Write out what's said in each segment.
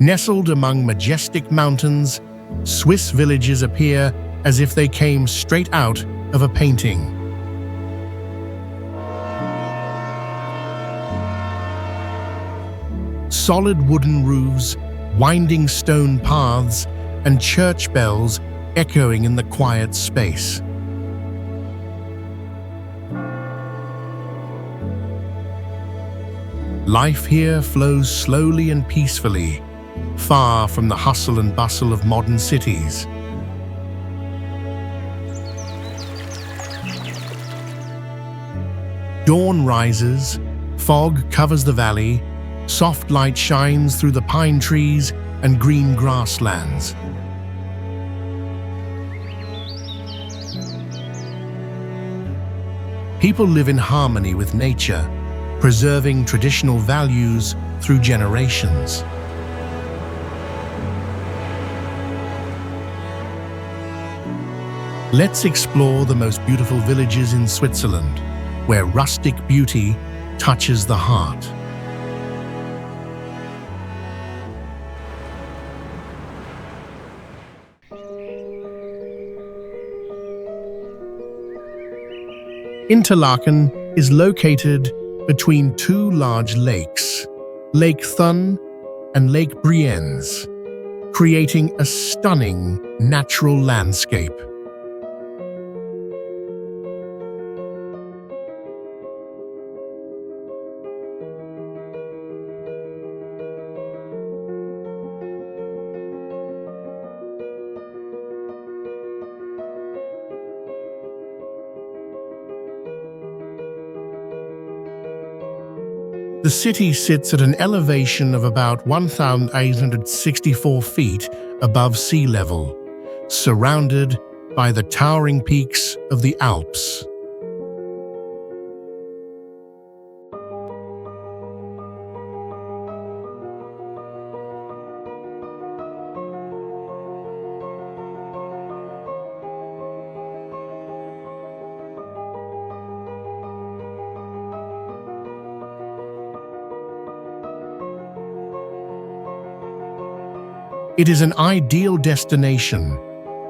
Nestled among majestic mountains, Swiss villages appear as if they came straight out of a painting. Solid wooden roofs, winding stone paths, and church bells echoing in the quiet space. Life here flows slowly and peacefully, far from the hustle and bustle of modern cities. Dawn rises, fog covers the valley, soft light shines through the pine trees and green grasslands. People live in harmony with nature, preserving traditional values through generations. Let's explore the most beautiful villages in Switzerland, where rustic beauty touches the heart. Interlaken is located between two large lakes, Lake Thun and Lake Brienz, creating a stunning natural landscape. The city sits at an elevation of about 1,864 feet above sea level, surrounded by the towering peaks of the Alps. It is an ideal destination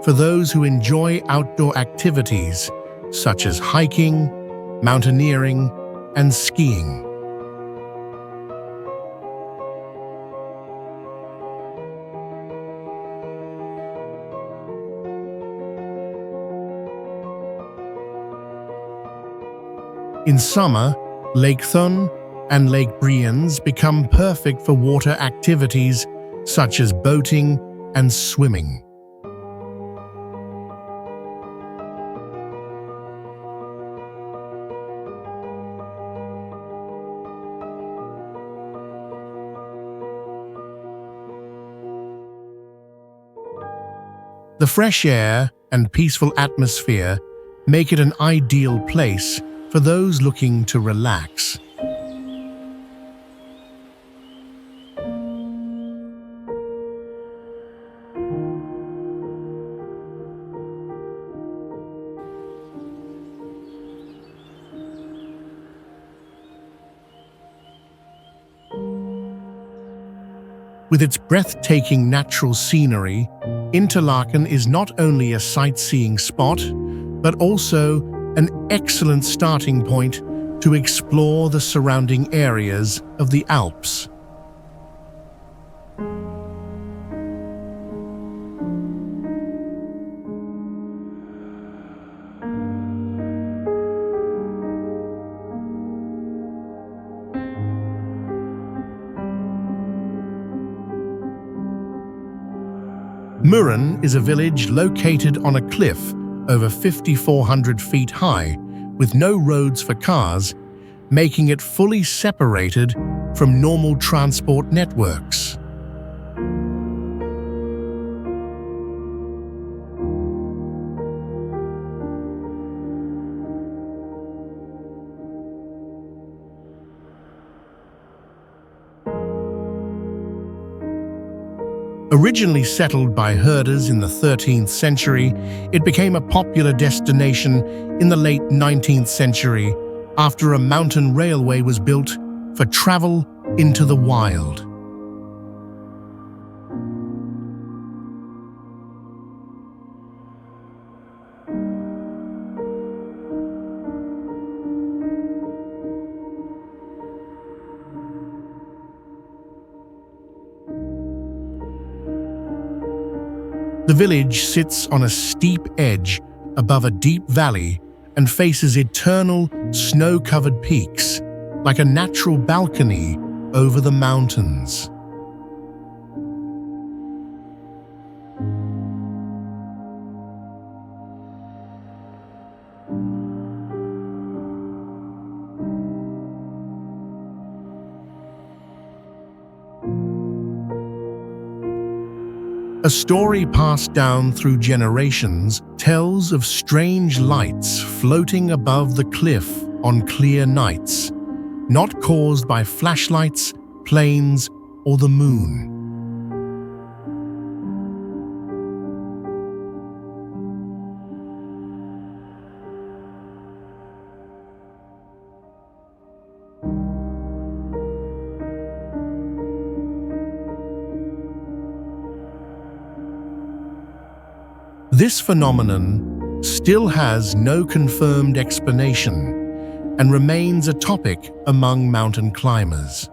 for those who enjoy outdoor activities such as hiking, mountaineering, and skiing. In summer, Lake Thun and Lake Brienz become perfect for water activities such as boating and swimming. The fresh air and peaceful atmosphere make it an ideal place for those looking to relax. With its breathtaking natural scenery, Interlaken is not only a sightseeing spot, but also an excellent starting point to explore the surrounding areas of the Alps. Murren is a village located on a cliff over 5,400 feet high, with no roads for cars, making it fully separated from normal transport networks. Originally settled by herders in the 13th century, it became a popular destination in the late 19th century after a mountain railway was built for travel into the wild. The village sits on a steep edge above a deep valley and faces eternal, snow-covered peaks, like a natural balcony over the mountains. A story passed down through generations tells of strange lights floating above the cliff on clear nights, not caused by flashlights, planes, or the moon. This phenomenon still has no confirmed explanation and remains a topic among mountain climbers.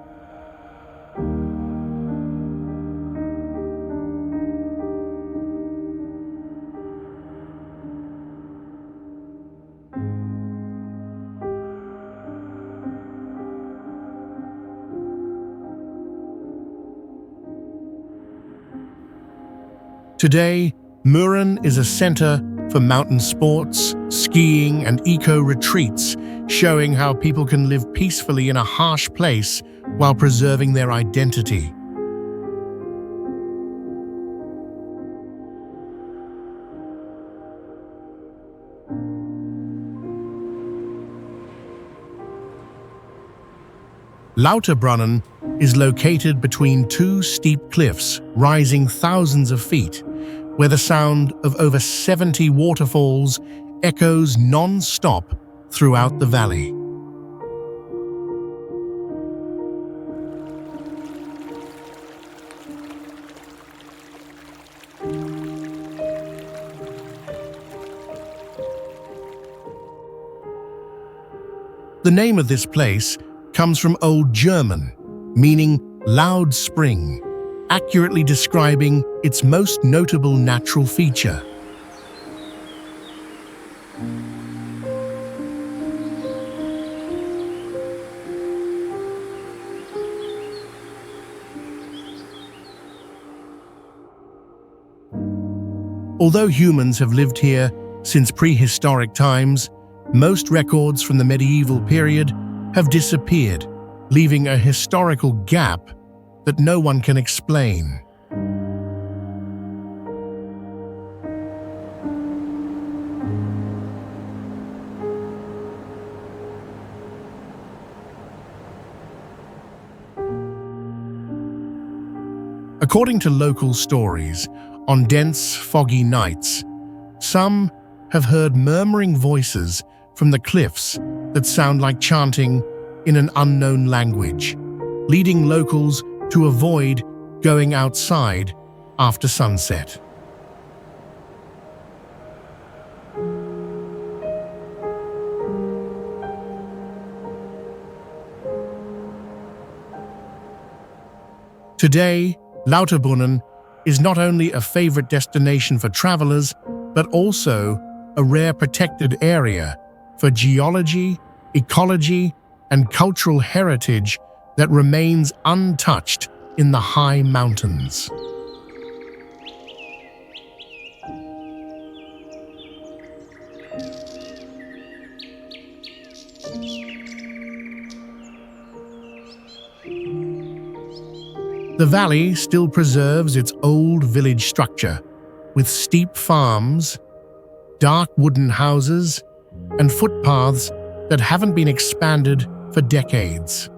Today, Murren is a center for mountain sports, skiing, and eco-retreats, showing how people can live peacefully in a harsh place while preserving their identity. Lauterbrunnen is located between two steep cliffs rising thousands of feet, where the sound of over 70 waterfalls echoes non-stop throughout the valley. The name of this place comes from Old German, meaning loud spring, accurately describing its most notable natural feature. Although humans have lived here since prehistoric times, most records from the medieval period have disappeared, leaving a historical gap that no one can explain. According to local stories, on dense, foggy nights, some have heard murmuring voices from the cliffs that sound like chanting in an unknown language, leading locals to avoid going outside after sunset. Today, Lauterbrunnen is not only a favorite destination for travelers, but also a rare protected area for geology, ecology, and cultural heritage that remains untouched in the high mountains. The valley still preserves its old village structure, with steep farms, dark wooden houses, and footpaths that haven't been expanded for decades.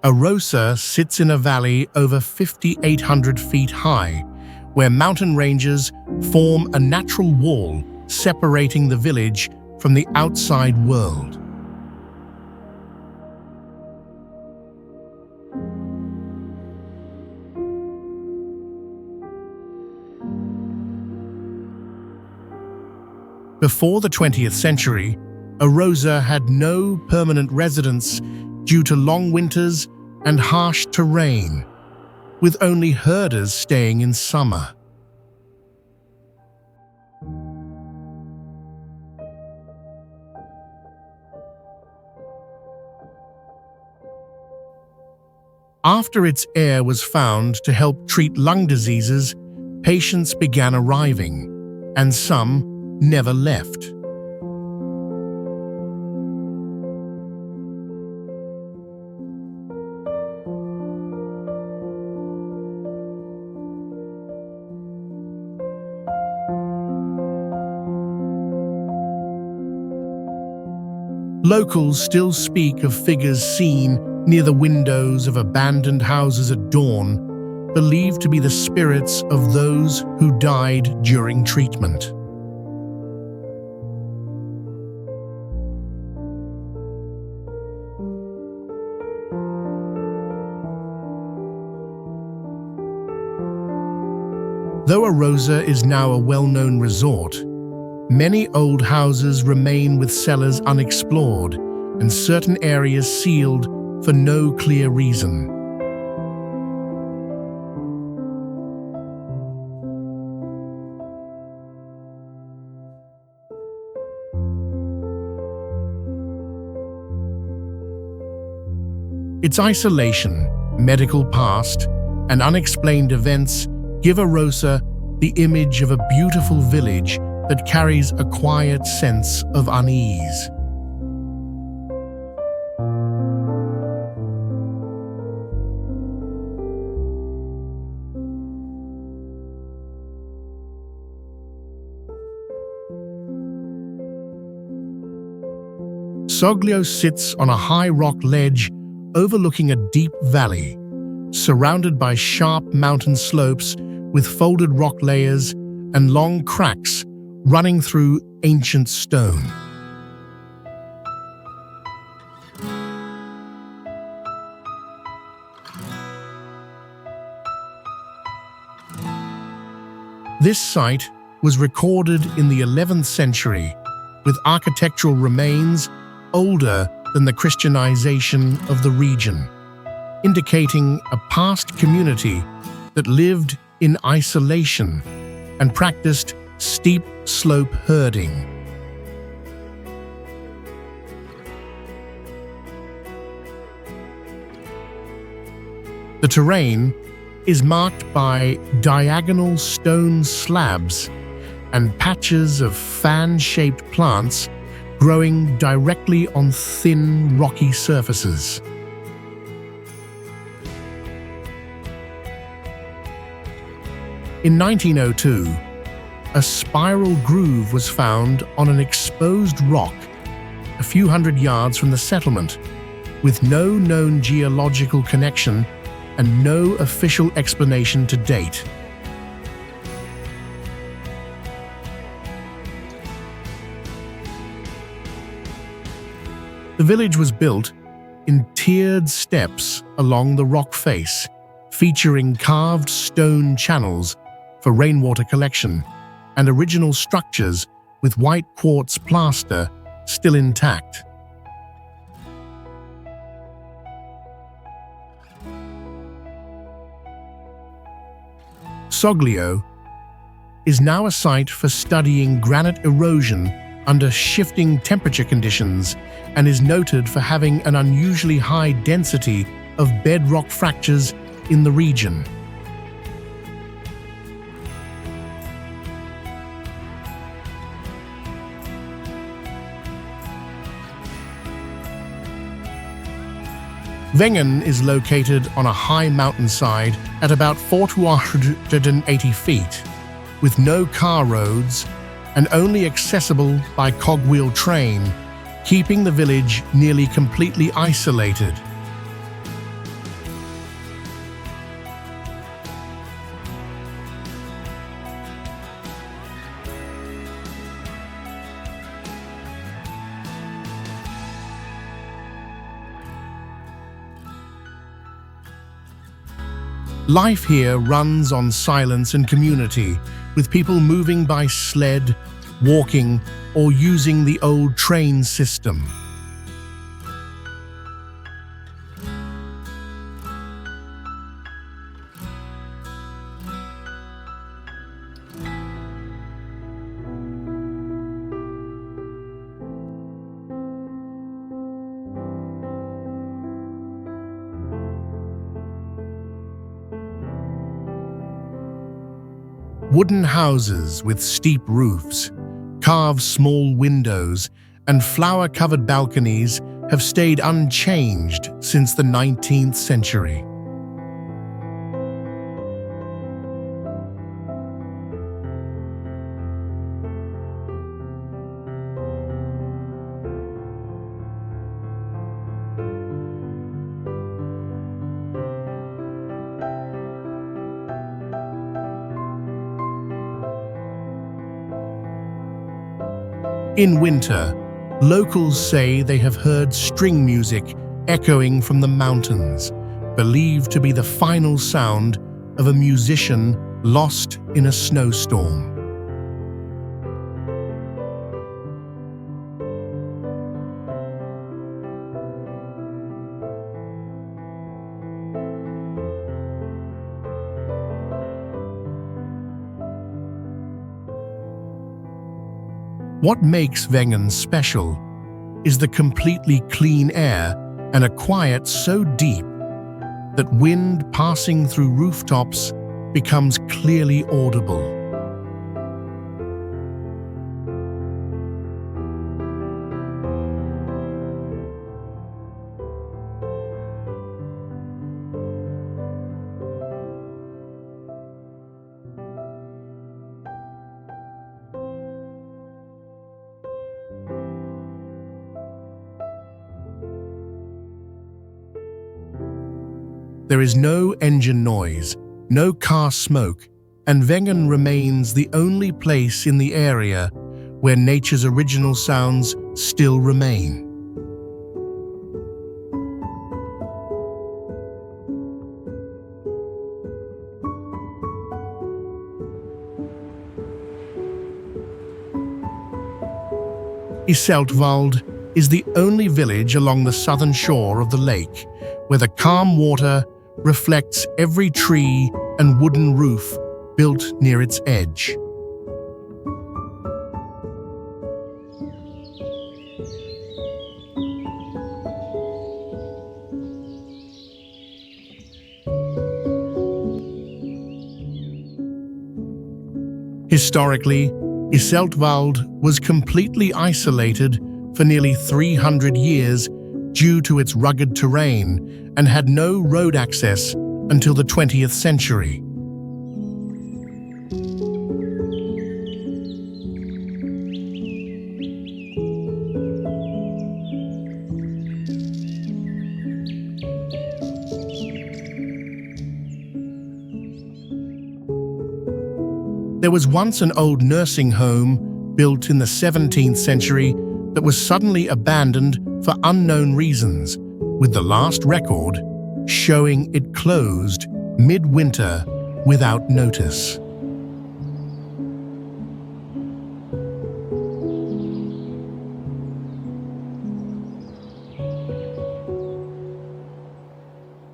Arosa sits in a valley over 5,800 feet high, where mountain ranges form a natural wall separating the village from the outside world. Before the 20th century, Arosa had no permanent residents due to long winters and harsh terrain, with only herders staying in summer. After its air was found to help treat lung diseases, patients began arriving, and some never left. Locals still speak of figures seen near the windows of abandoned houses at dawn, believed to be the spirits of those who died during treatment. Though Arosa is now a well-known resort, many old houses remain with cellars unexplored and certain areas sealed for no clear reason. Its isolation, medical past, and unexplained events give Arosa the image of a beautiful village that carries a quiet sense of unease. Soglio sits on a high rock ledge overlooking a deep valley, surrounded by sharp mountain slopes with folded rock layers and long cracks running through ancient stone. This site was recorded in the 11th century, with architectural remains older than the Christianization of the region, indicating a past community that lived in isolation and practiced steep slope herding. The terrain is marked by diagonal stone slabs and patches of fan-shaped plants growing directly on thin, rocky surfaces. In 1902, a spiral groove was found on an exposed rock a few hundred yards from the settlement, with no known geological connection and no official explanation to date. The village was built in tiered steps along the rock face, featuring carved stone channels for rainwater collection and original structures with white quartz plaster still intact. Soglio is now a site for studying granite erosion under shifting temperature conditions and is noted for having an unusually high density of bedrock fractures in the region. Wengen is located on a high mountainside at about 480 feet, with no car roads and only accessible by cogwheel train, keeping the village nearly completely isolated. Life here runs on silence and community, with people moving by sled, walking, or using the old train system. Wooden houses with steep roofs, carved small windows, and flower-covered balconies have stayed unchanged since the 19th century. In winter, locals say they have heard string music echoing from the mountains, believed to be the final sound of a musician lost in a snowstorm. What makes Wengen special is the completely clean air and a quiet so deep that wind passing through rooftops becomes clearly audible. There is no engine noise, no car smoke, and Wengen remains the only place in the area where nature's original sounds still remain. Iseltwald is the only village along the southern shore of the lake where the calm water reflects every tree and wooden roof built near its edge. Historically, Iseltwald was completely isolated for nearly 300 years due to its rugged terrain and had no road access until the 20th century. There was once an old nursing home built in the 17th century that was suddenly abandoned for unknown reasons, with the last record showing it closed mid-winter without notice.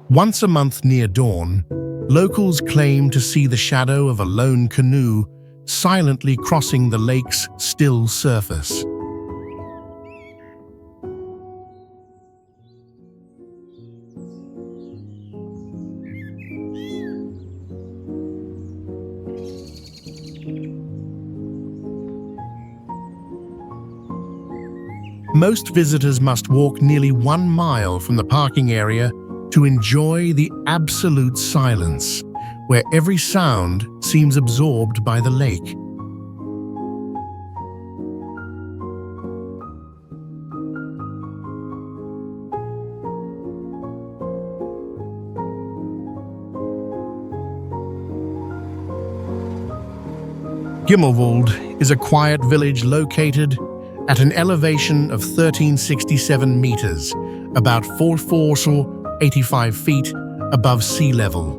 Once a month near dawn, locals claim to see the shadow of a lone canoe silently crossing the lake's still surface. Most visitors must walk nearly 1 mile from the parking area to enjoy the absolute silence, where every sound seems absorbed by the lake. Gimmelwald is a quiet village located at an elevation of 1,367 meters, about 485 feet above sea level.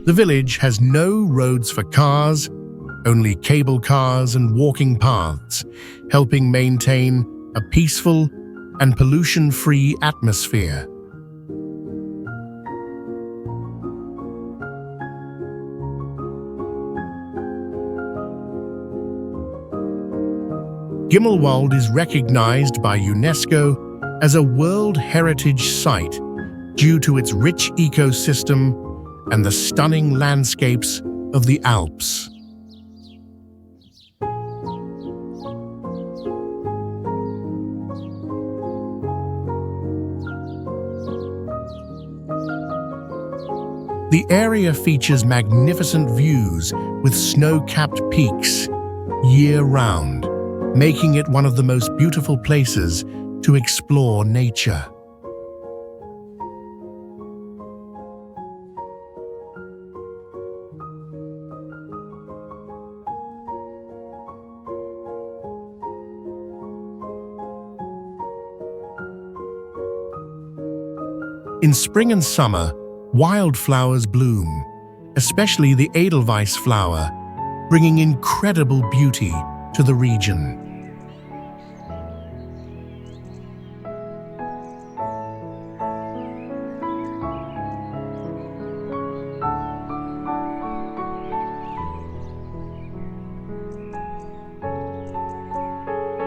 The village has no roads for cars, only cable cars and walking paths, helping maintain a peaceful and pollution-free atmosphere. Gimmelwald is recognized by UNESCO as a World Heritage Site due to its rich ecosystem and the stunning landscapes of the Alps. The area features magnificent views with snow-capped peaks year-round, making it one of the most beautiful places to explore nature. In spring and summer, wildflowers bloom, especially the Edelweiss flower, bringing incredible beauty to the region.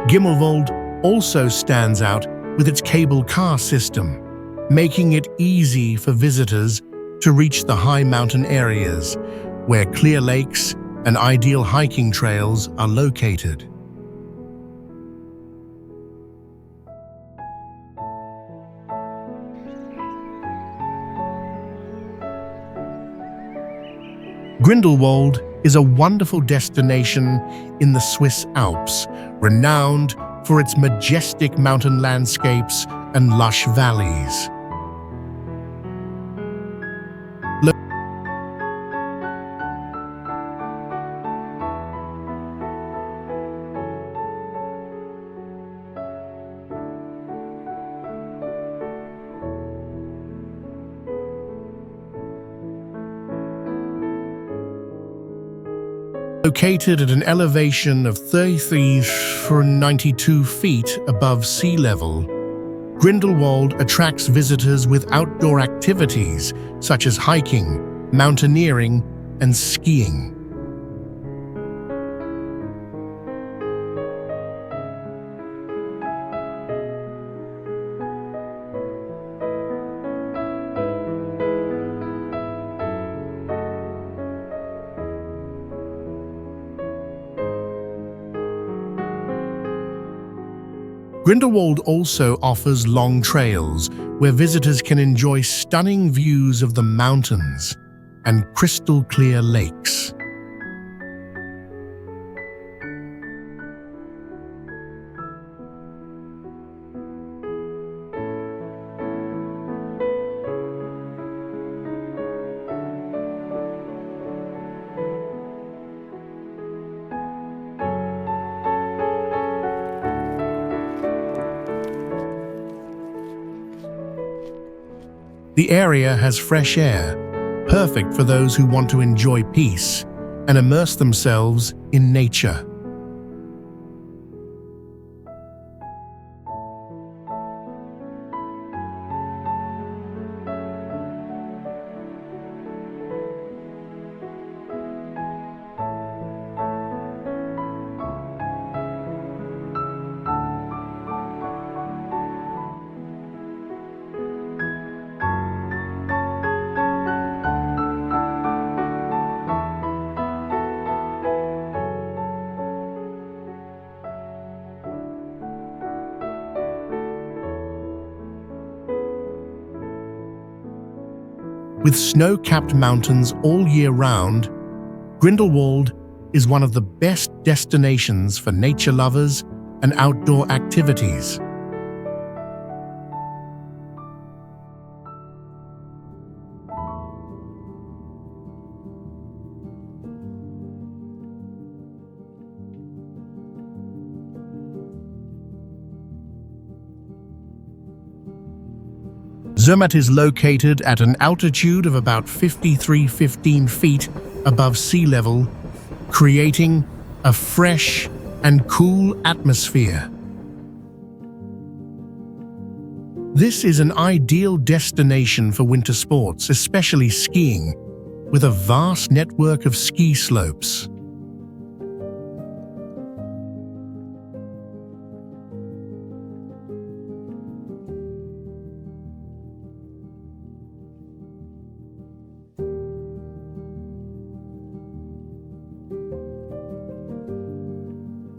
Gimmelwald also stands out with its cable car system, making it easy for visitors to reach the high mountain areas where clear lakes and ideal hiking trails are located. Grindelwald is a wonderful destination in the Swiss Alps, renowned for its majestic mountain landscapes and lush valleys. Located at an elevation of 93 feet above sea level, Grindelwald attracts visitors with outdoor activities such as hiking, mountaineering, and skiing. Grindelwald also offers long trails where visitors can enjoy stunning views of the mountains and crystal-clear lakes. The area has fresh air, perfect for those who want to enjoy peace and immerse themselves in nature. With snow-capped mountains all year round, Grindelwald is one of the best destinations for nature lovers and outdoor activities. Zermatt is located at an altitude of about 15 feet above sea level, creating a fresh and cool atmosphere. This is an ideal destination for winter sports, especially skiing, with a vast network of ski slopes.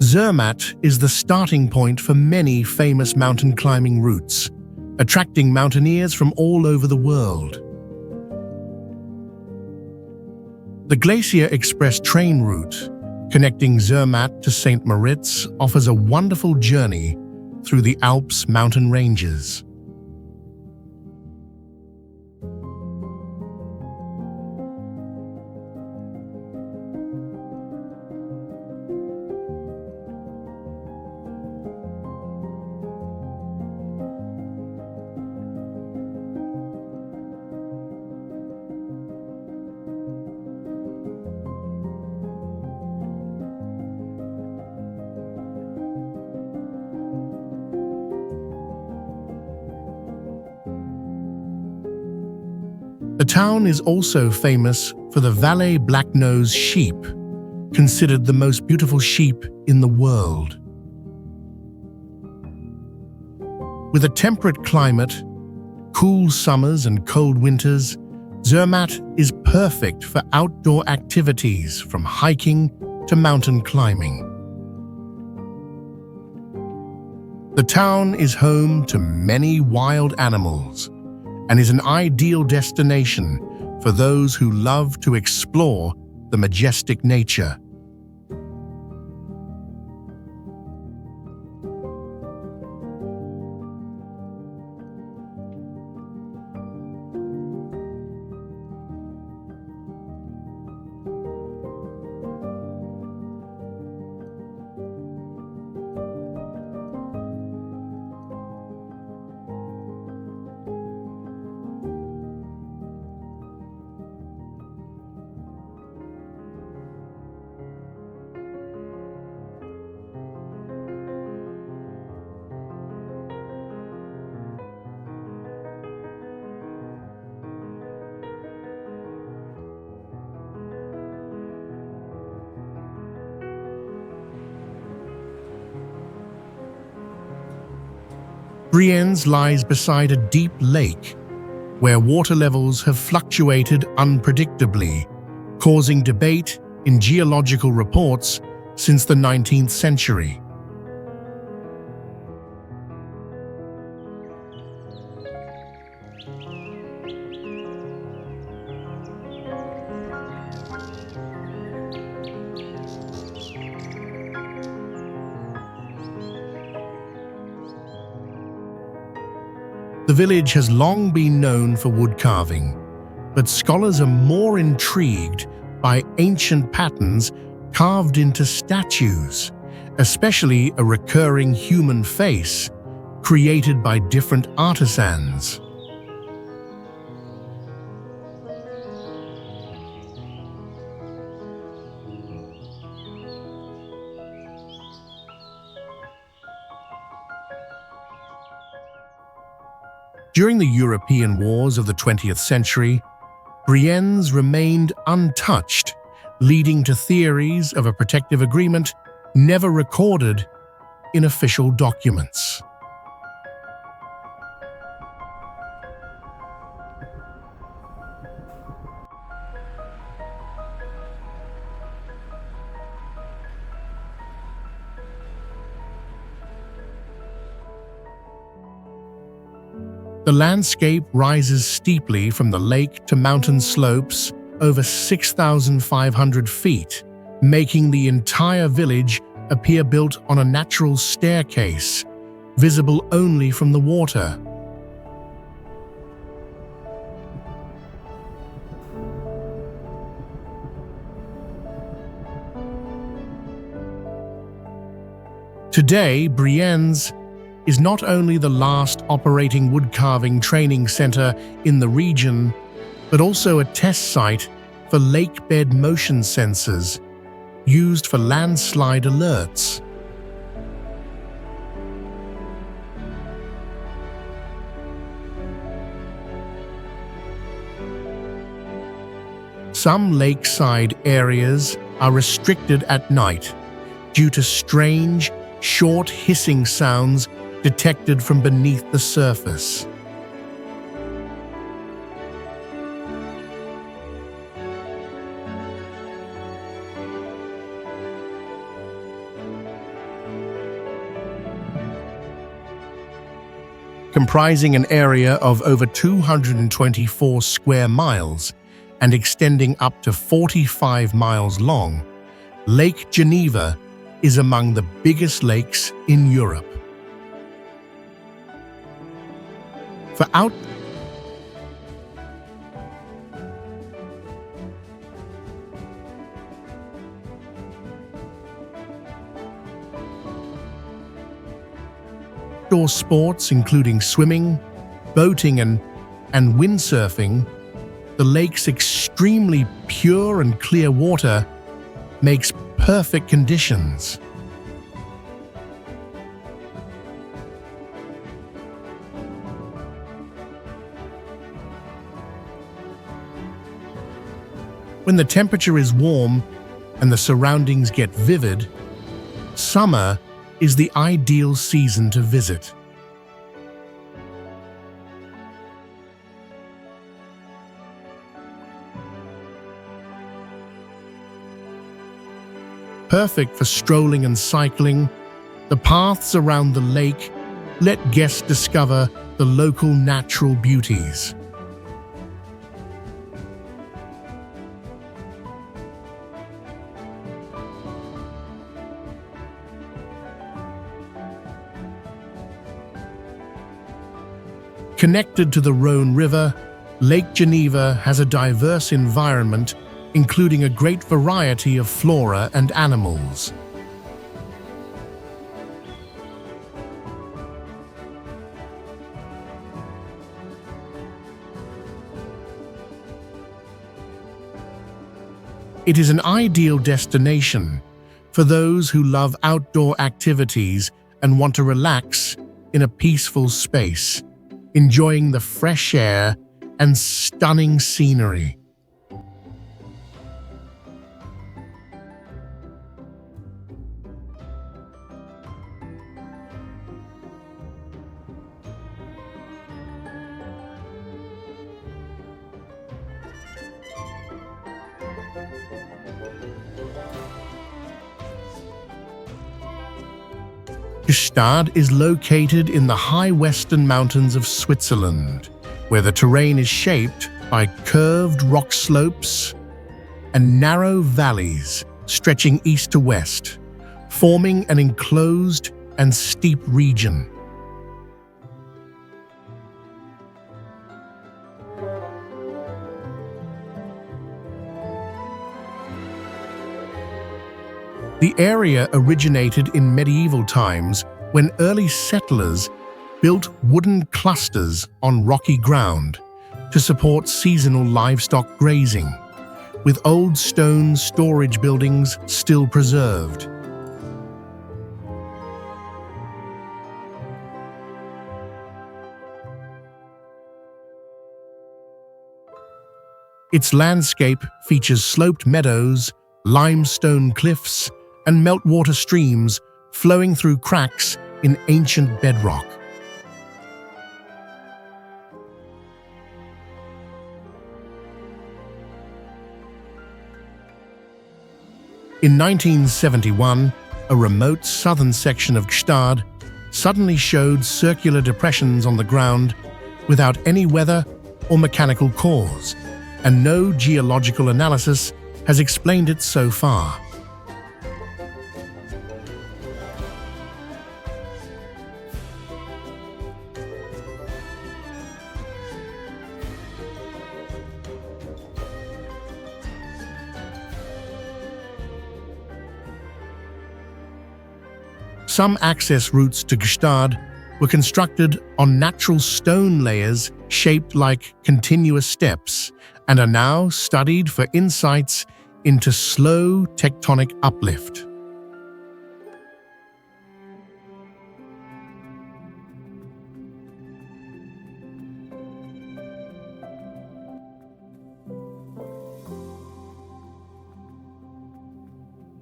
Zermatt is the starting point for many famous mountain climbing routes, attracting mountaineers from all over the world. The Glacier Express train route, connecting Zermatt to St. Moritz, offers a wonderful journey through the Alps mountain ranges. The town is also famous for the Valais black-nosed sheep, considered the most beautiful sheep in the world. With a temperate climate, cool summers and cold winters, Zermatt is perfect for outdoor activities from hiking to mountain climbing. The town is home to many wild animals and is an ideal destination for those who love to explore the majestic nature. Brienz lies beside a deep lake, where water levels have fluctuated unpredictably, causing debate in geological reports since the 19th century. The village has long been known for wood carving, but scholars are more intrigued by ancient patterns carved into statues, especially a recurring human face created by different artisans. During the European wars of the 20th century, Brienz remained untouched, leading to theories of a protective agreement never recorded in official documents. The landscape rises steeply from the lake to mountain slopes over 6,500 feet, making the entire village appear built on a natural staircase, visible only from the water. Today, Brienz is not only the last operating woodcarving training center in the region, but also a test site for lake bed motion sensors used for landslide alerts. Some lakeside areas are restricted at night due to strange, short hissing sounds detected from beneath the surface. Comprising an area of over 224 square miles and extending up to 45 miles long, Lake Geneva is among the biggest lakes in Europe. For outdoor sports including swimming, boating and windsurfing, the lake's extremely pure and clear water makes perfect conditions. When the temperature is warm and the surroundings get vivid, summer is the ideal season to visit. Perfect for strolling and cycling, the paths around the lake let guests discover the local natural beauties. Connected to the Rhone River, Lake Geneva has a diverse environment, including a great variety of flora and animals. It is an ideal destination for those who love outdoor activities and want to relax in a peaceful space, enjoying the fresh air and stunning scenery. Gstaad is located in the high western mountains of Switzerland, where the terrain is shaped by curved rock slopes and narrow valleys stretching east to west, forming an enclosed and steep region. The area originated in medieval times when early settlers built wooden clusters on rocky ground to support seasonal livestock grazing, with old stone storage buildings still preserved. Its landscape features sloped meadows, limestone cliffs, and meltwater streams flowing through cracks in ancient bedrock. In 1971, a remote southern section of Gstaad suddenly showed circular depressions on the ground without any weather or mechanical cause, and no geological analysis has explained it so far. Some access routes to Gstaad were constructed on natural stone layers shaped like continuous steps and are now studied for insights into slow tectonic uplift.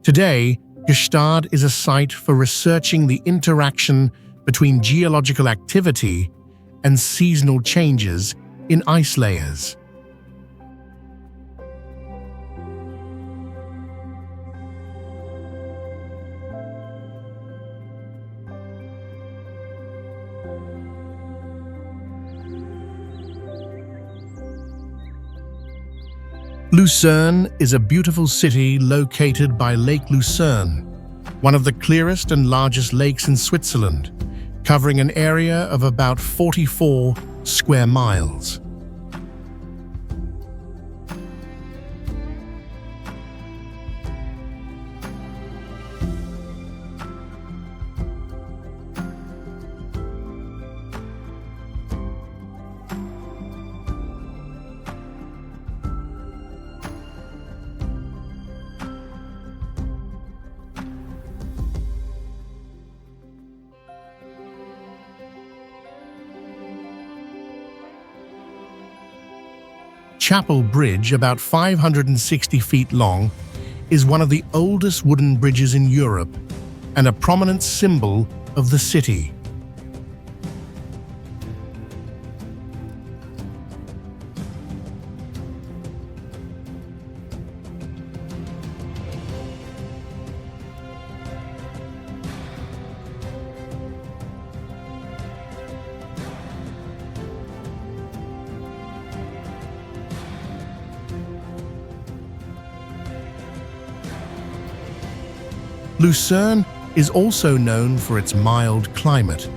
Today, Gstaad is a site for researching the interaction between geological activity and seasonal changes in ice layers. Lucerne is a beautiful city located by Lake Lucerne, one of the clearest and largest lakes in Switzerland, covering an area of about 44 square miles. Chapel Bridge, about 560 feet long, is one of the oldest wooden bridges in Europe and a prominent symbol of the city. Lucerne is also known for its mild climate,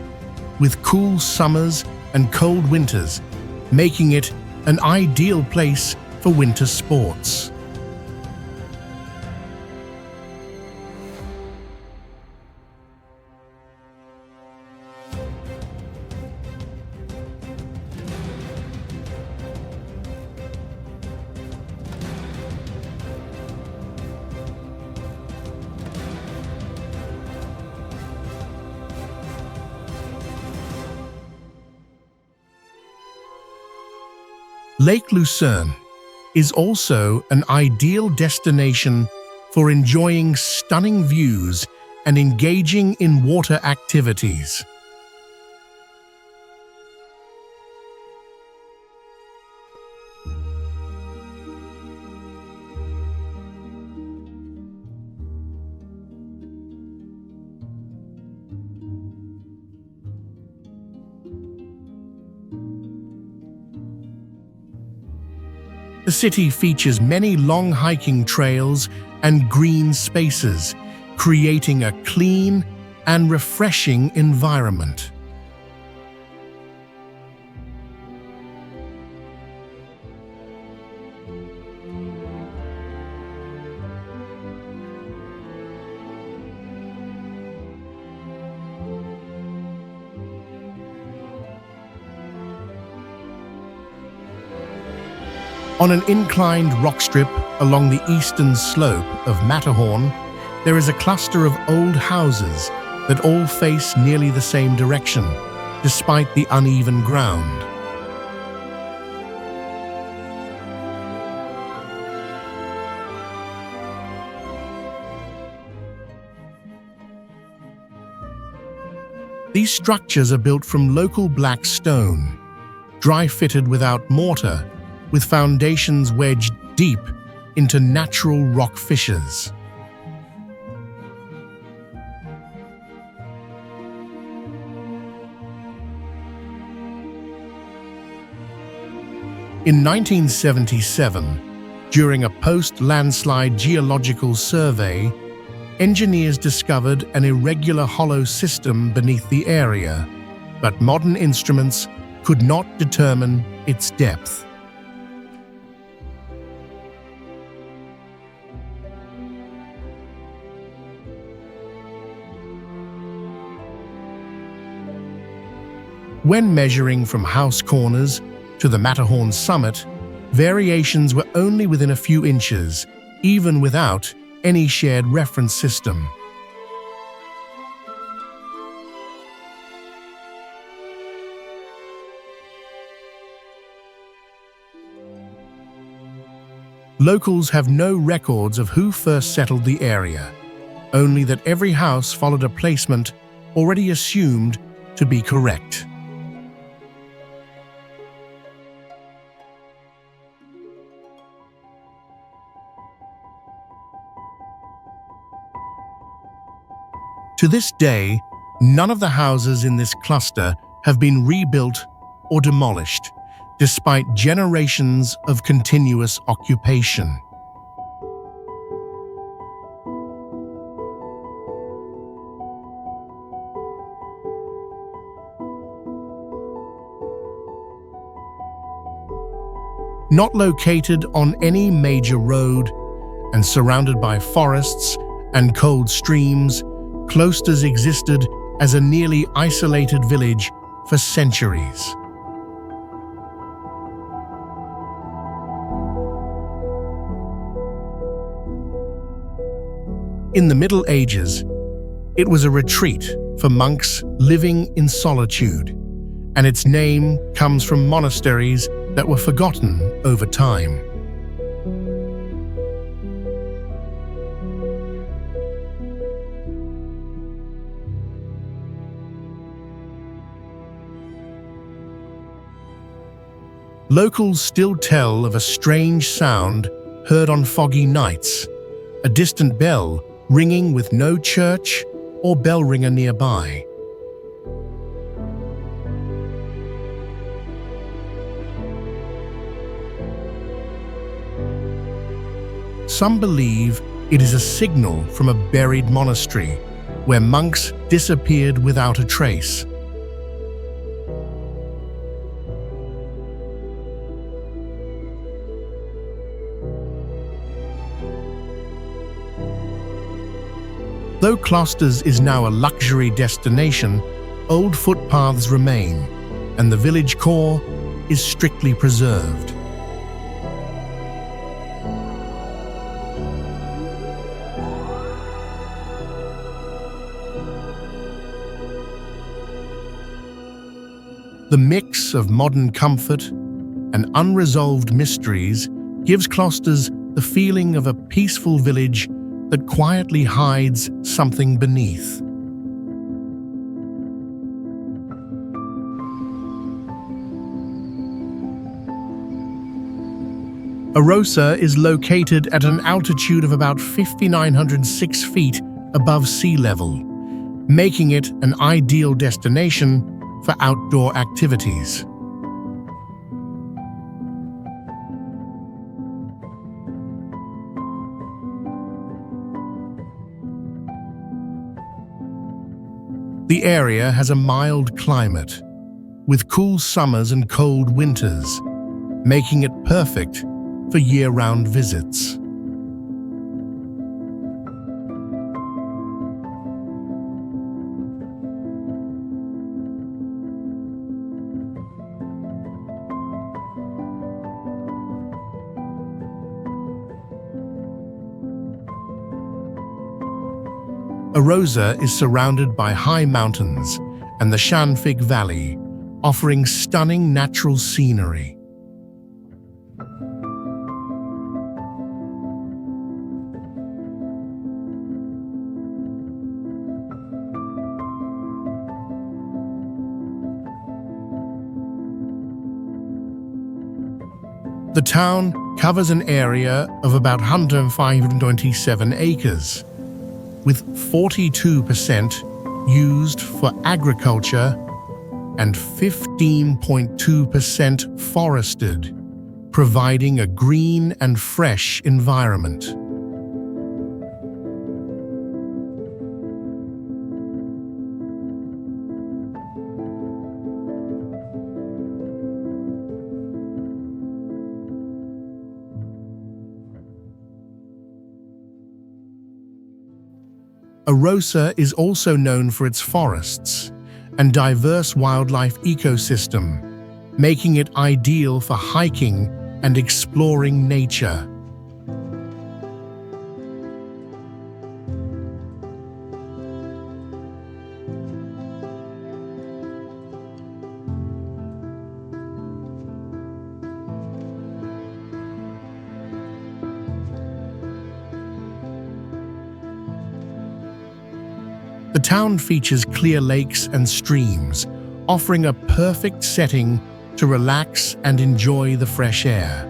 with cool summers and cold winters, making it an ideal place for winter sports. Lake Lucerne is also an ideal destination for enjoying stunning views and engaging in water activities. The city features many long hiking trails and green spaces, creating a clean and refreshing environment. On an inclined rock strip along the eastern slope of Matterhorn, there is a cluster of old houses that all face nearly the same direction, despite the uneven ground. These structures are built from local black stone, dry-fitted without mortar, with foundations wedged deep into natural rock fissures. In 1977, during a post-landslide geological survey, engineers discovered an irregular hollow system beneath the area, but modern instruments could not determine its depth. When measuring from house corners to the Matterhorn summit, variations were only within a few inches, even without any shared reference system. Locals have no records of who first settled the area, only that every house followed a placement already assumed to be correct. To this day, none of the houses in this cluster have been rebuilt or demolished, despite generations of continuous occupation. Not located on any major road and surrounded by forests and cold streams, Klosters existed as a nearly isolated village for centuries. In the Middle Ages, it was a retreat for monks living in solitude, and its name comes from monasteries that were forgotten over time. Locals still tell of a strange sound heard on foggy nights, a distant bell ringing with no church or bell ringer nearby. Some believe it is a signal from a buried monastery where monks disappeared without a trace. Though Klosters is now a luxury destination, old footpaths remain, and the village core is strictly preserved. The mix of modern comfort and unresolved mysteries gives Klosters the feeling of a peaceful village that quietly hides something beneath. Arosa is located at an altitude of about 5,906 feet above sea level, making it an ideal destination for outdoor activities. The area has a mild climate, with cool summers and cold winters, making it perfect for year-round visits. Arosa is surrounded by high mountains and the Schanfigg Valley, offering stunning natural scenery. The town covers an area of about 127 acres, with 42% used for agriculture and 15.2% forested, providing a green and fresh environment. Arosa is also known for its forests, and diverse wildlife ecosystem, making it ideal for hiking and exploring nature. The town features clear lakes and streams, offering a perfect setting to relax and enjoy the fresh air.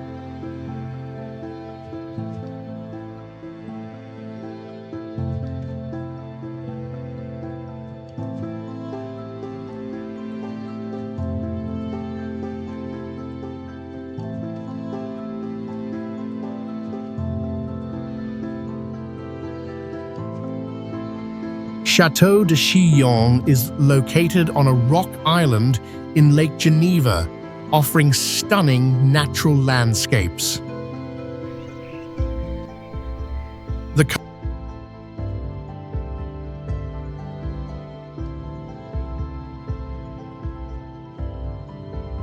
Château de Chillon is located on a rock island in Lake Geneva, offering stunning natural landscapes. The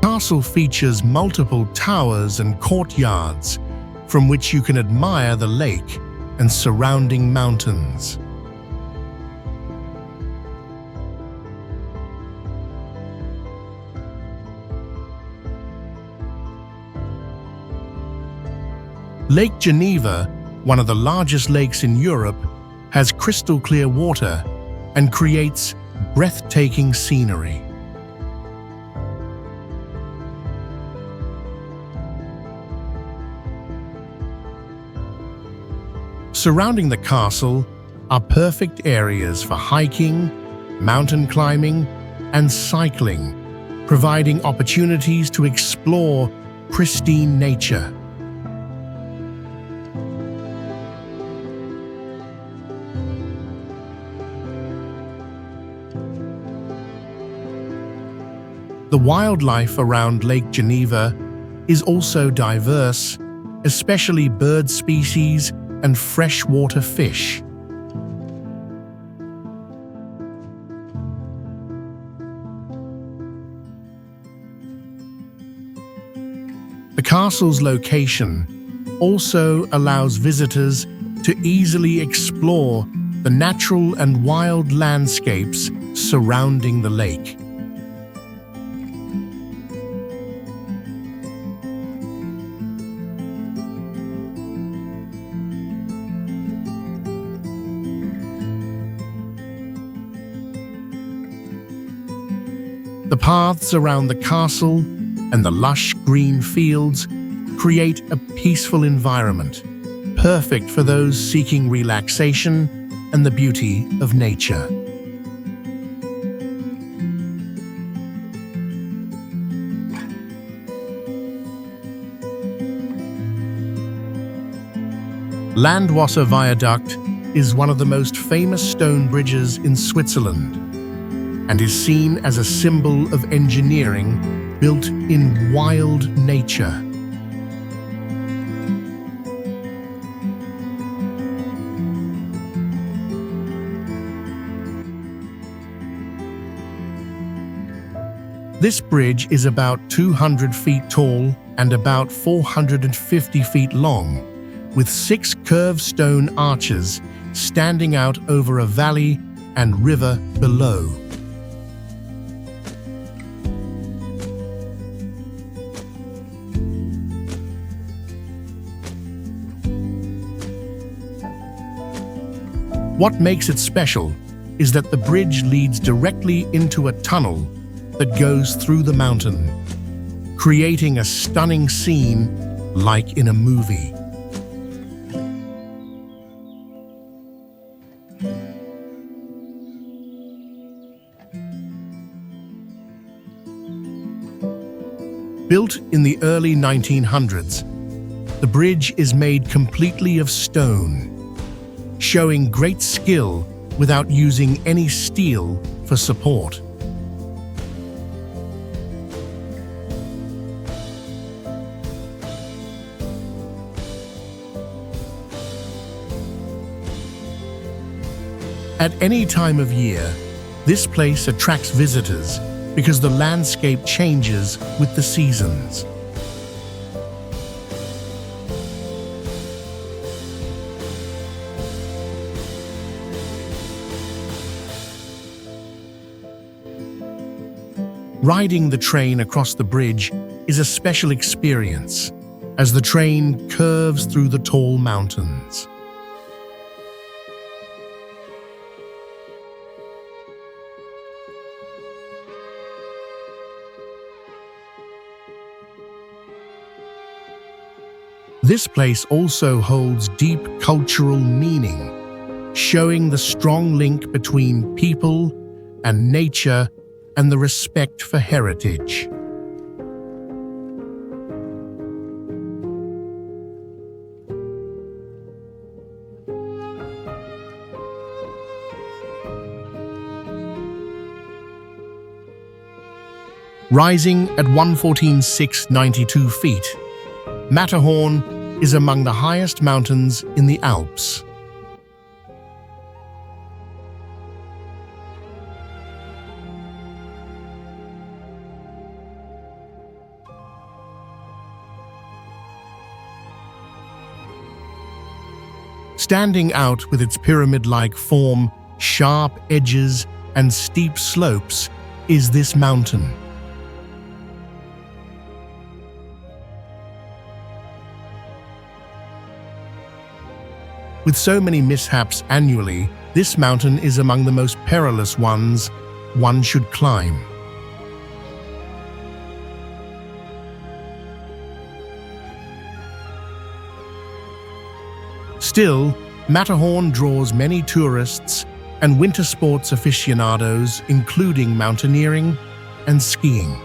castle features multiple towers and courtyards, from which you can admire the lake and surrounding mountains. Lake Geneva, one of the largest lakes in Europe, has crystal clear water and creates breathtaking scenery. Surrounding the castle are perfect areas for hiking, mountain climbing, and cycling, providing opportunities to explore pristine nature. The wildlife around Lake Geneva is also diverse, especially bird species and freshwater fish. The castle's location also allows visitors to easily explore the natural and wild landscapes surrounding the lake. The paths around the castle and the lush green fields create a peaceful environment, perfect for those seeking relaxation and the beauty of nature. Landwasser Viaduct is one of the most famous stone bridges in Switzerland, and is seen as a symbol of engineering built in wild nature. This bridge is about 200 feet tall and about 450 feet long, with 6 curved stone arches standing out over a valley and river below. What makes it special is that the bridge leads directly into a tunnel that goes through the mountain, creating a stunning scene like in a movie. Built in the early 1900s, the bridge is made completely of stone, showing great skill without using any steel for support. At any time of year, This place attracts visitors because the landscape changes with the seasons. Riding the train across the bridge is a special experience as the train curves through the tall mountains. This place also holds deep cultural meaning, showing the strong link between people and nature and the respect for heritage. Rising at 114,692 feet, Matterhorn is among the highest mountains in the Alps. Standing out with its pyramid-like form, sharp edges, and steep slopes is this mountain. With so many mishaps annually, this mountain is among the most perilous ones one should climb. Still, Matterhorn draws many tourists and winter sports aficionados, including mountaineering and skiing.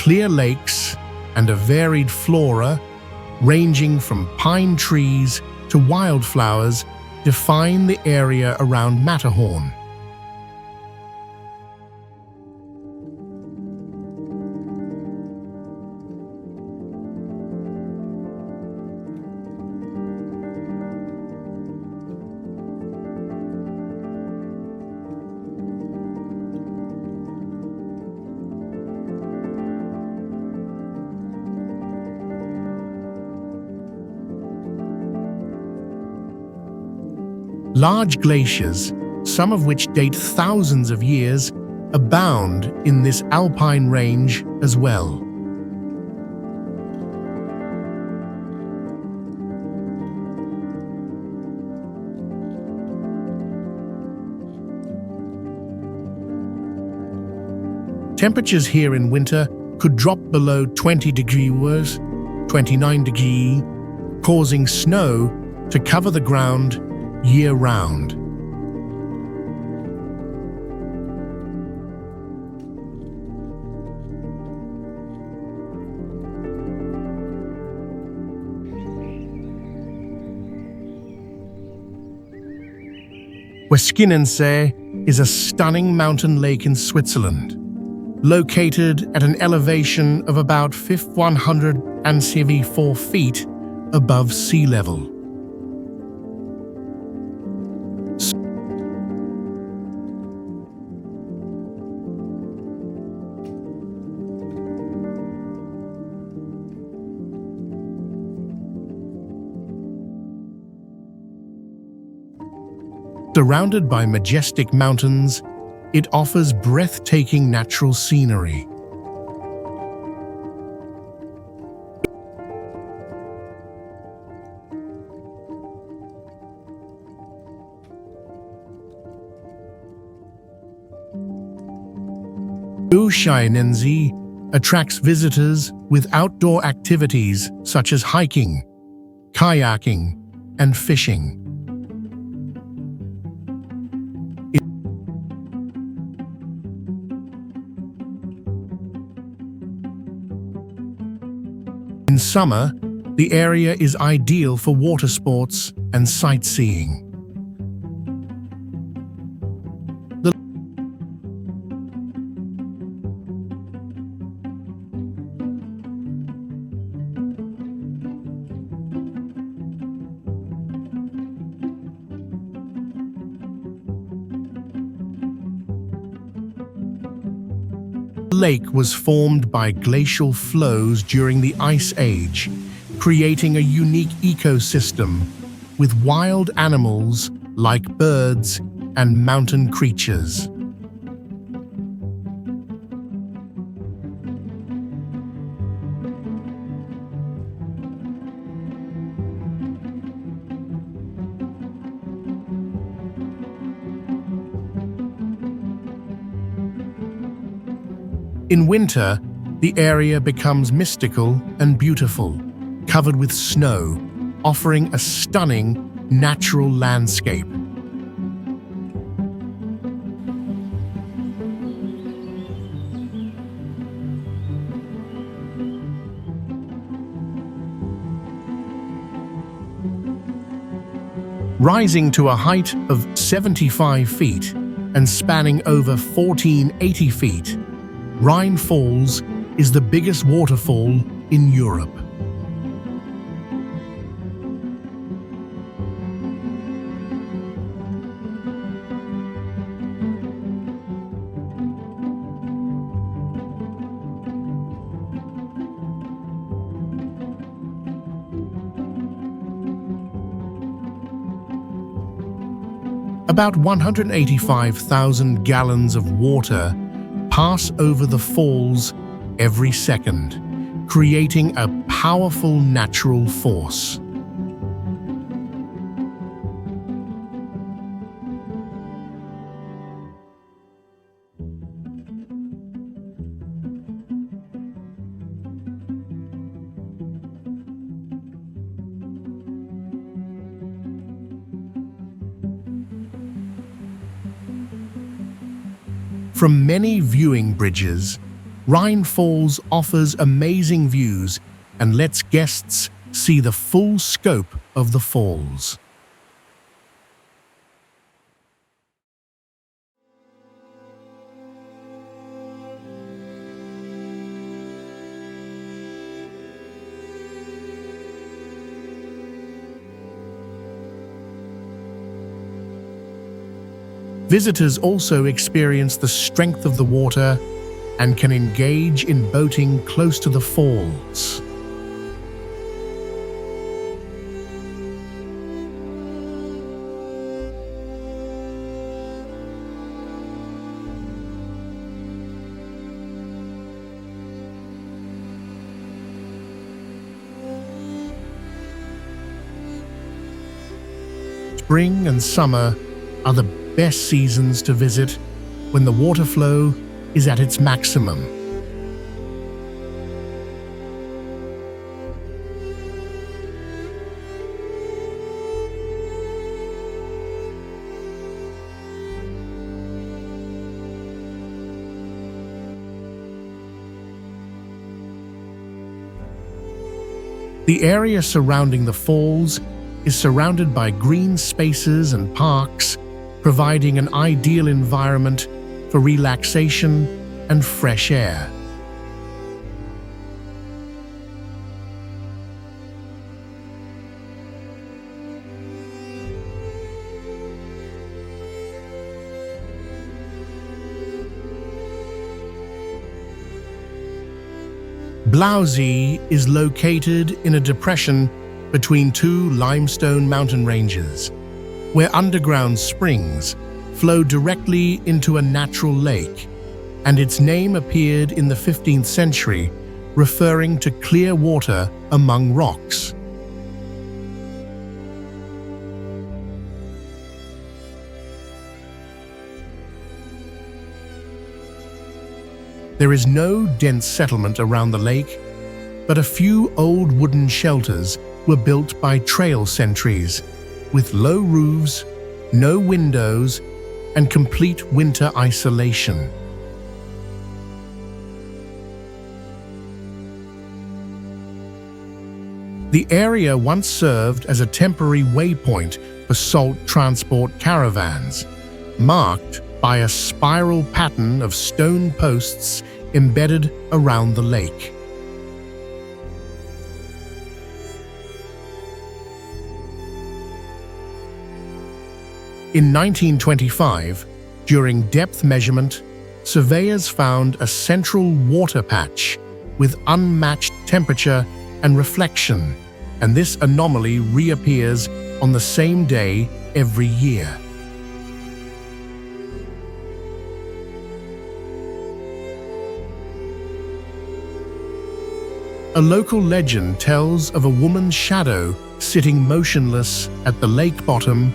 Clear lakes and a varied flora, ranging from pine trees to wildflowers, define the area around Matterhorn. Large glaciers, some of which date thousands of years, abound in this alpine range as well. Temperatures here in winter could drop below 20 degrees, 29 degrees, causing snow to cover the ground year-round. Oeschinensee is a stunning mountain lake in Switzerland, located at an elevation of about 174 feet above sea level. Surrounded by majestic mountains, it offers breathtaking natural scenery. Oeschinensee attracts visitors with outdoor activities such as hiking, kayaking, and fishing. In summer, the area is ideal for water sports and sightseeing. lake was formed by glacial flows during the Ice Age, creating a unique ecosystem with wild animals like birds and mountain creatures. In winter, the area becomes mystical and beautiful, covered with snow, offering a stunning natural landscape. Rising to a height of 75 feet and spanning over 1480 feet, Rhine Falls is the biggest waterfall in Europe. About 185,000 gallons of water pass over the falls every second, creating a powerful natural force. From many viewing bridges, Rhine Falls offers amazing views and lets guests see the full scope of the falls. Visitors also experience the strength of the water and can engage in boating close to the falls. Spring and summer are the best seasons to visit when the water flow is at its maximum. The area surrounding the falls is surrounded by green spaces and parks, providing an ideal environment for relaxation and fresh air. Blausee is located in a depression between two limestone mountain ranges, where underground springs flow directly into a natural lake, and its name appeared in the 15th century, referring to clear water among rocks. There is no dense settlement around the lake, but a few old wooden shelters were built by trail sentries, with low roofs, no windows, and complete winter isolation. The area once served as a temporary waypoint for salt transport caravans, marked by a spiral pattern of stone posts embedded around the lake. In 1925, during depth measurement, surveyors found a central water patch with unmatched temperature and reflection, and this anomaly reappears on the same day every year. A local legend tells of a woman's shadow sitting motionless at the lake bottom,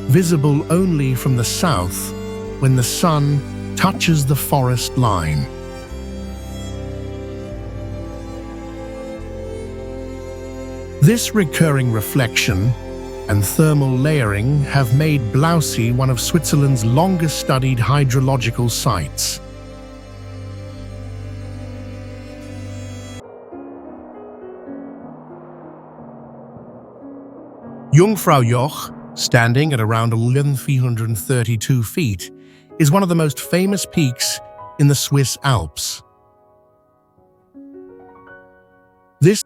visible only from the south when the sun touches the forest line. This recurring reflection and thermal layering have made Blausee one of Switzerland's longest studied hydrological sites. Jungfraujoch, standing at around 11,432 feet, is one of the most famous peaks in the Swiss Alps. This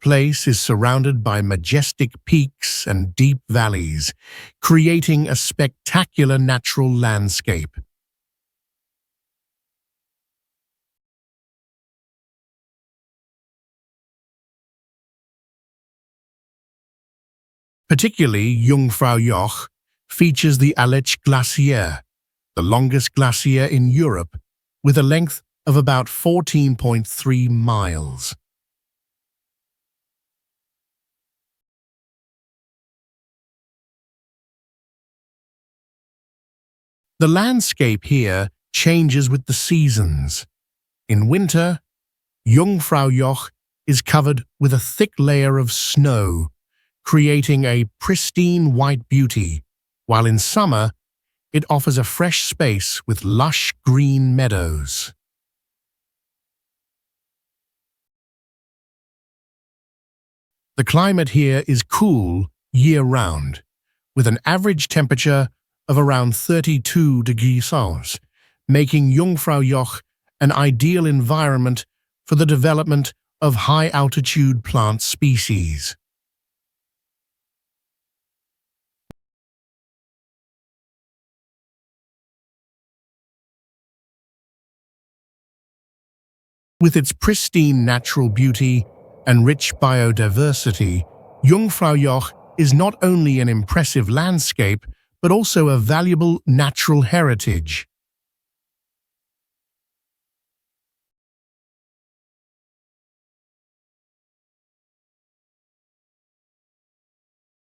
place is surrounded by majestic peaks and deep valleys, creating a spectacular natural landscape. Particularly, Jungfraujoch features the Aletsch Glacier, the longest glacier in Europe, with a length of about 14.3 miles. The landscape here changes with the seasons. In winter, Jungfraujoch is covered with a thick layer of snow, creating a pristine white beauty, while in summer, it offers a fresh space with lush green meadows. The climate here is cool year-round, with an average temperature of around 32 degrees Celsius, making Jungfraujoch an ideal environment for the development of high-altitude plant species. With its pristine natural beauty and rich biodiversity, Jungfraujoch is not only an impressive landscape, but also a valuable natural heritage.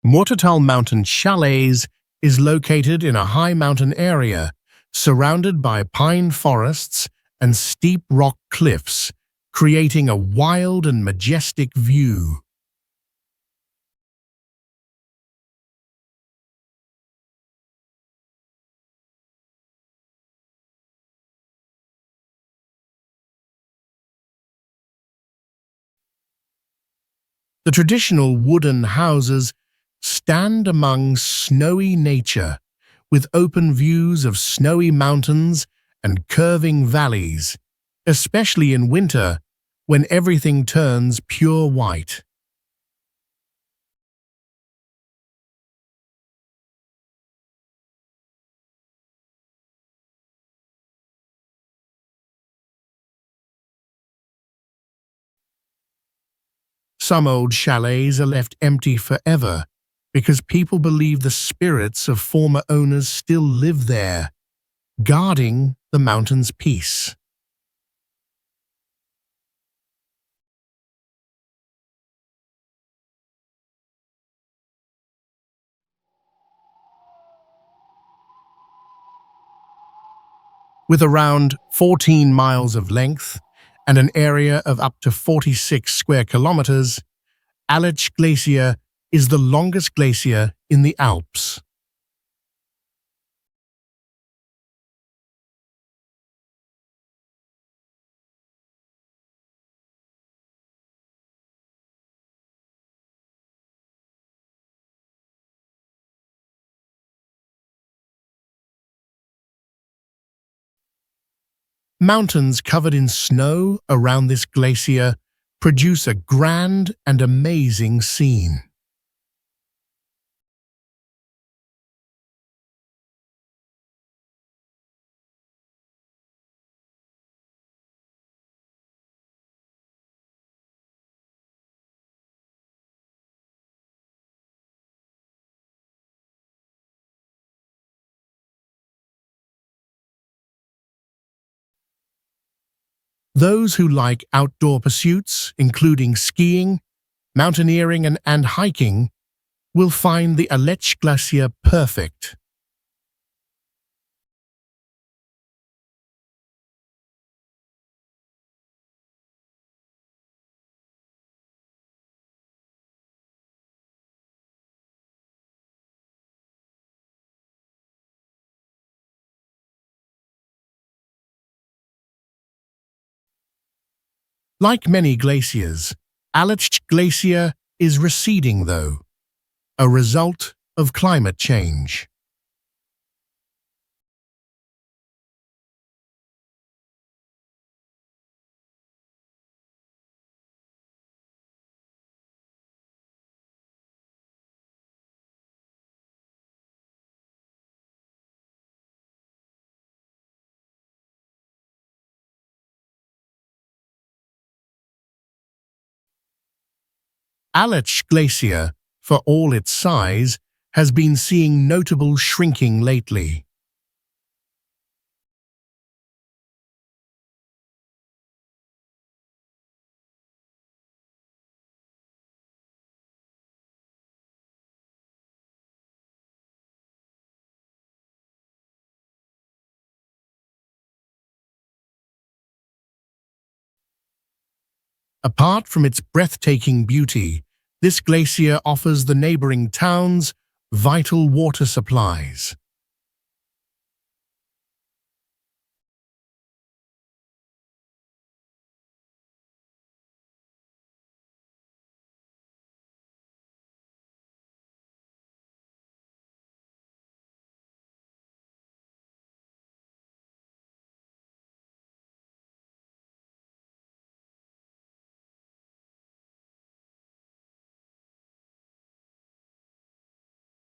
Murtental Mountain Chalets is located in a high mountain area, surrounded by pine forests and steep rock cliffs, creating a wild and majestic view. The traditional wooden houses stand among snowy nature, with open views of snowy mountains and curving valleys, especially in winter when everything turns pure white. Some old chalets are left empty forever because people believe the spirits of former owners still live there, guarding the mountain's peace. With around 14 miles of length and an area of up to 46 square kilometers, Aletsch Glacier is the longest glacier in the Alps. Mountains covered in snow around this glacier produce a grand and amazing scene. Those who like outdoor pursuits, including skiing, mountaineering and hiking, will find the Aletsch Glacier perfect. Like many glaciers, Aletsch Glacier is receding though, a result of climate change. Aletsch Glacier, for all its size, has been seeing notable shrinking lately. Apart from its breathtaking beauty, this glacier offers the neighboring towns vital water supplies.